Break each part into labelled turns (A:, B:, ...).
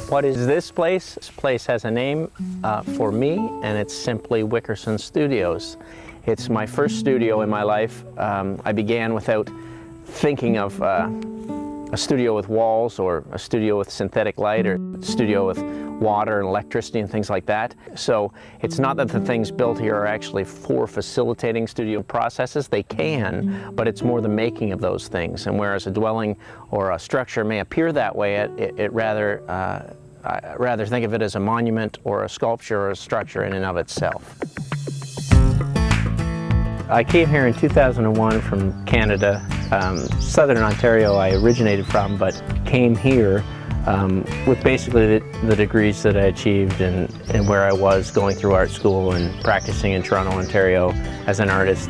A: What is this place? This place has a name for me, and it's simply Wickerson Studios. It's my first studio in my life. I began without thinking of a studio with walls or a studio with synthetic light or a studio with water and electricity and things like that. So it's not that the things built here are actually for facilitating studio processes. They can, but it's more the making of those things. And whereas a dwelling or a structure may appear that way, I rather think of it as a monument or a sculpture or a structure in and of itself. I came here in 2001 from Canada. Southern Ontario I originated from, but came here with basically the degrees that I achieved and where I was going through art school and practicing in Toronto, Ontario as an artist,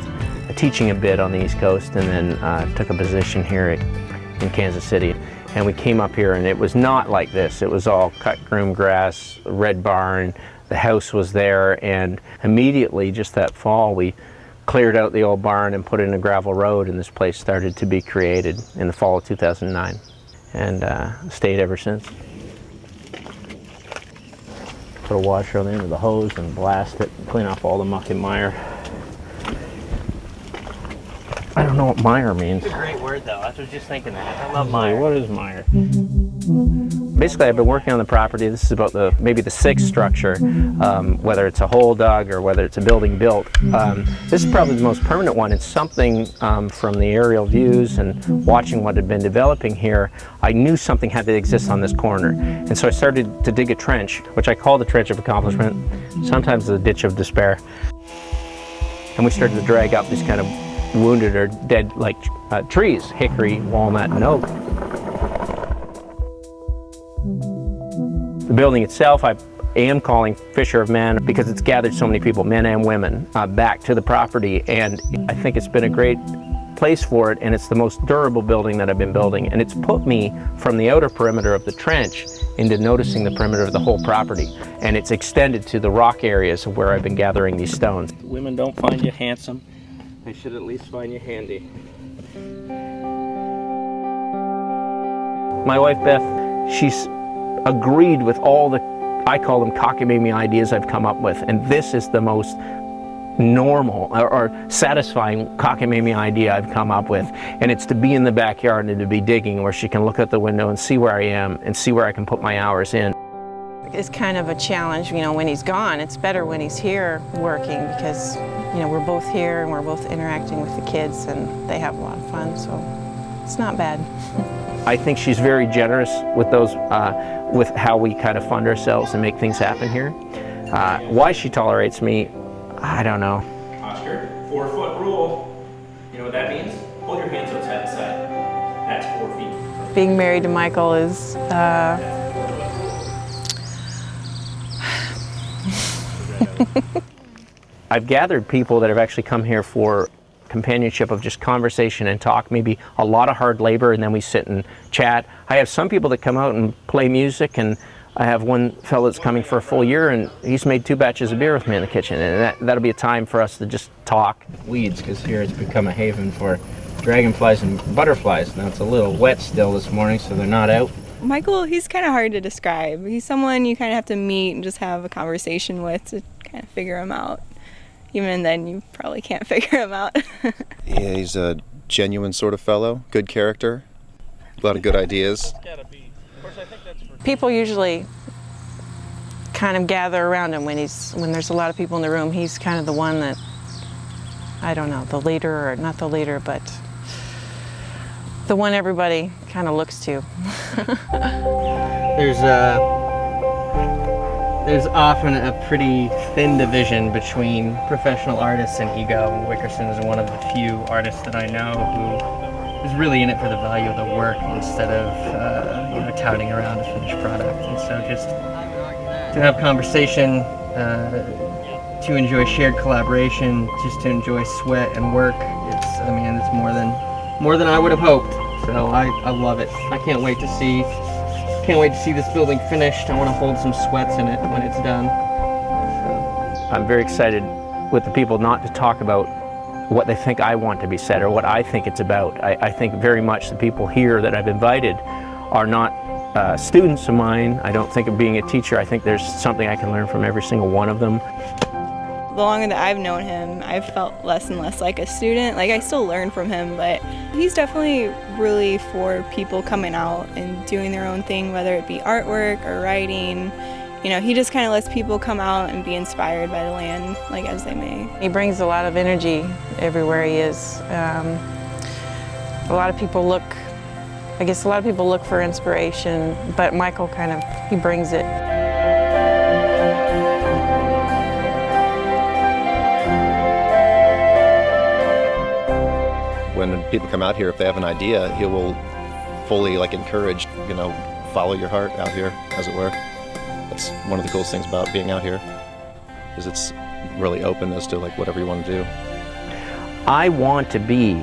A: teaching a bit on the East Coast, and then took a position here in Kansas City. And we came up here and it was not like this. It was all cut groom grass, red barn, the house was there, and immediately just that fall we cleared out the old barn and put in a gravel road, and this place started to be created in the fall of 2009 and stayed ever since. Put a washer on the end of the hose and blast it, clean off all the muck and mire. I don't know what mire means. It's a great word though, I was just thinking that. I love mire. What is mire? Basically, I've been working on the property. This is about maybe the sixth structure, whether it's a hole dug or whether it's a building built. This is probably the most permanent one. It's something from the aerial views and watching what had been developing here, I knew something had to exist on this corner. And so I started to dig a trench, which I call the trench of accomplishment, sometimes the ditch of despair. And we started to drag up these kind of wounded or dead like trees, hickory, walnut, and oak. The building itself, I am calling Fisher of Man because it's gathered so many people, men and women, back to the property, and I think it's been a great place for it, and it's the most durable building that I've been building, and it's put me from the outer perimeter of the trench into noticing the perimeter of the whole property, and it's extended to the rock areas of where I've been gathering these stones. Women don't find you handsome, they should at least find you handy. My wife Beth, she's agreed with all the, I call them cockamamie ideas I've come up with, and this is the most normal or satisfying cockamamie idea I've come up with, and it's to be in the backyard and to be digging where she can look out the window and see where I am and see where I can put my hours in.
B: It's kind of a challenge, you know, when he's gone. It's better when he's here working because, you know, we're both here and we're both interacting with the kids and they have a lot of fun, so it's not bad.
A: I think she's very generous with those, with how we kind of fund ourselves and make things happen here. Why she tolerates me, I don't know. Oscar, 4-foot rule. You know what that means? Hold your hands outside the side. That's 4 feet.
B: Being married to Michael is,
A: I've gathered people that have actually come here for companionship of just conversation and talk, maybe a lot of hard labor, and then we sit and chat. I have some people that come out and play music, and I have one fellow that's coming for a full year, and he's made 2 batches of beer with me in the kitchen, and that'll be a time for us to just talk. Weeds, because here it's become a haven for dragonflies and butterflies. Now it's a little wet still this morning, so they're not out.
C: Michael, he's kind of hard to describe. He's someone you kind of have to meet and just have a conversation with to kind of figure him out. Even then, you probably can't figure him out.
D: Yeah, he's a genuine sort of fellow, good character, a lot of good ideas.
B: people usually kind of gather around him when there's a lot of people in the room. He's kind of the one that, I don't know, the leader, or not the leader, but the one everybody kind of looks to.
A: There's often a pretty thin division between professional artists and ego, and Wickerson is one of the few artists that I know who is really in it for the value of the work instead of touting around a finished product. And so just to have conversation, to enjoy shared collaboration, just to enjoy sweat and work, it's more than I would have hoped. So I love it. I can't wait to see this building finished. I want to hold some sweats in it when it's done. So I'm very excited with the people not to talk about what they think I want to be said or what I think it's about. I think very much the people here that I've invited are not students of mine. I don't think of being a teacher. I think there's something I can learn from every single one of them.
C: The longer that I've known him, I've felt less and less like a student. Like, I still learn from him, but he's definitely really for people coming out and doing their own thing, whether it be artwork or writing. You know, he just kind of lets people come out and be inspired by the land, like, as they may.
B: He brings a lot of energy everywhere he is. A lot of people look for inspiration, but Michael he brings it.
D: When people come out here, if they have an idea, he will fully encourage, follow your heart out here, as it were. That's one of the coolest things about being out here, is it's really open as to whatever you want to do.
A: I want to be,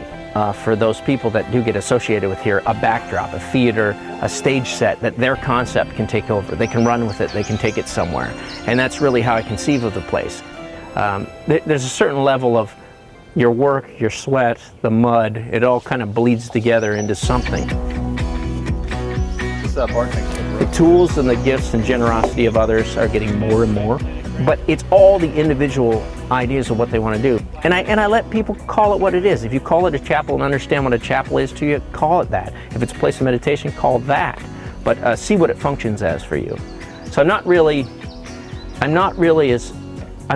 A: for those people that do get associated with here, a backdrop, a theater, a stage set that their concept can take over. They can run with it, they can take it somewhere. And that's really how I conceive of the place. There's a certain level of your work, your sweat, the mud, it all kind of bleeds together into something. The tools and the gifts and generosity of others are getting more and more, but it's all the individual ideas of what they want to do. And I let people call it what it is. If you call it a chapel and understand what a chapel is to you, call it that. If it's a place of meditation, call it that. But see what it functions as for you. So I'm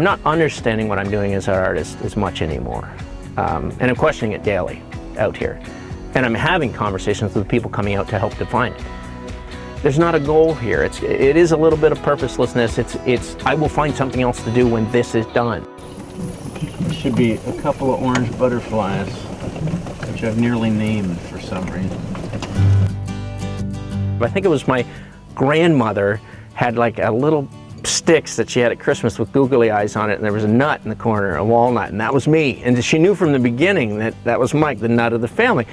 A: not understanding what I'm doing as an artist as much anymore. And I'm questioning it daily out here. And I'm having conversations with people coming out to help define it. There's not a goal here. It is a little bit of purposelessness. I will find something else to do when this is done.
E: There should be a couple of orange butterflies, which I've nearly named for some reason.
A: I think it was my grandmother had a little sticks that she had at Christmas with googly eyes on it, and there was a nut in the corner, a walnut, and that was me. And she knew from the beginning that was Mike, the nut of the family.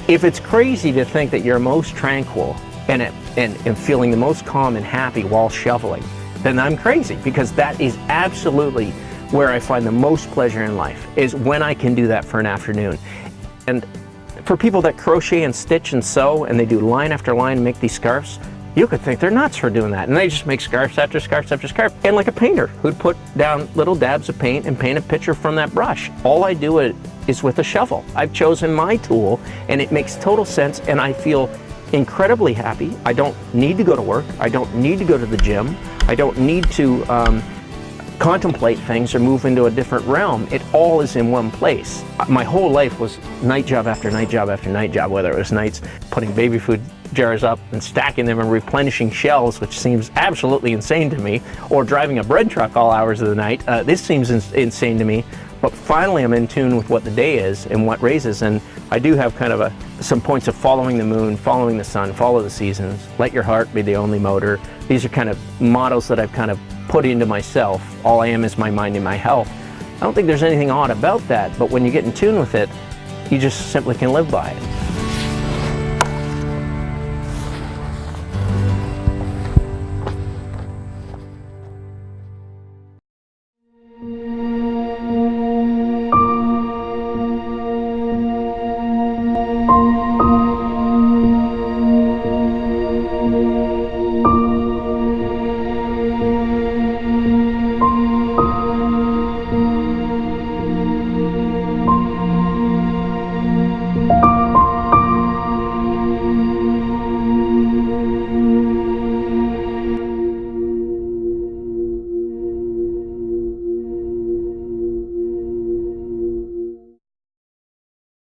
A: If it's crazy to think that you're most tranquil and feeling the most calm and happy while shoveling, then I'm crazy, because that is absolutely where I find the most pleasure in life, is when I can do that for an afternoon. And for people that crochet and stitch and sew, and they do line after line and make these scarves, you could think they're nuts for doing that. And they just make scarves after scarves after scarf. And like a painter who'd put down little dabs of paint and paint a picture from that brush. All I do is with a shovel. I've chosen my tool, and it makes total sense, and I feel incredibly happy. I don't need to go to work. I don't need to go to the gym. I don't need to contemplate things or move into a different realm. It all is in one place. My whole life was night job after night job after night job, whether it was nights putting baby food jars up and stacking them and replenishing shelves, which seems absolutely insane to me, or driving a bread truck all hours of the night. This seems insane to me, but finally I'm in tune with what the day is and what raises, and I do have kind of some points of following the moon, following the sun, follow the seasons, let your heart be the only motor. These are kind of mottos that I've kind of put into myself. All I am is my mind and my health. I don't think there's anything odd about that, but when you get in tune with it, you just simply can live by it.